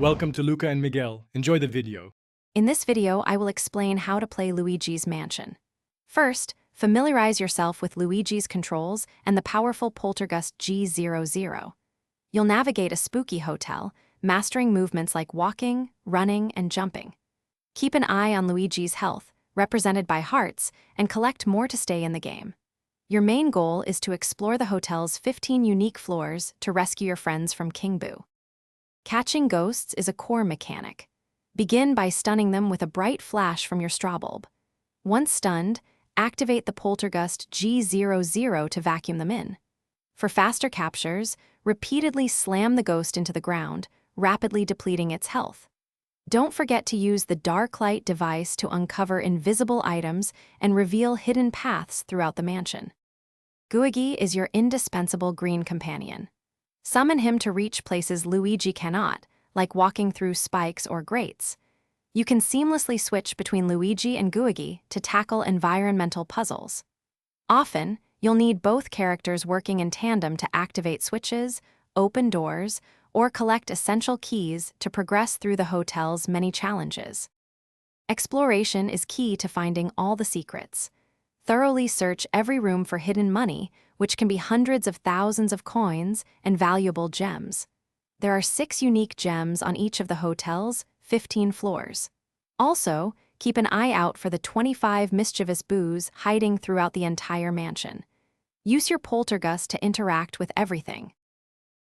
Welcome to Luca and Miguel. Enjoy the video. In this video, I will explain how to play Luigi's Mansion. First, familiarize yourself with Luigi's controls and the powerful Poltergust G00. You'll navigate a spooky hotel, mastering movements like walking, running, and jumping. Keep an eye on Luigi's health, represented by hearts, and collect more to stay in the game. Your main goal is to explore the hotel's 15 unique floors to rescue your friends from King Boo. Catching ghosts is a core mechanic. Begin by stunning them with a bright flash from your straw bulb. Once stunned, activate the Poltergust G00 to vacuum them in. For faster captures, repeatedly slam the ghost into the ground, rapidly depleting its health. Don't forget to use the Dark Light device to uncover invisible items and reveal hidden paths throughout the mansion. Gooigi is your indispensable green companion. Summon him to reach places Luigi cannot, like walking through spikes or grates. You can seamlessly switch between Luigi and Gooigi to tackle environmental puzzles. Often, you'll need both characters working in tandem to activate switches, open doors, or collect essential keys to progress through the hotel's many challenges. Exploration is key to finding all the secrets. Thoroughly search every room for hidden money, which can be hundreds of thousands of coins and valuable gems. There are 6 unique gems on each of the hotel's 15 floors. Also, keep an eye out for the 25 mischievous boos hiding throughout the entire mansion. Use your poltergust to interact with everything.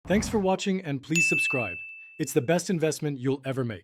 Thanks for watching and please subscribe. It's the best investment you'll ever make.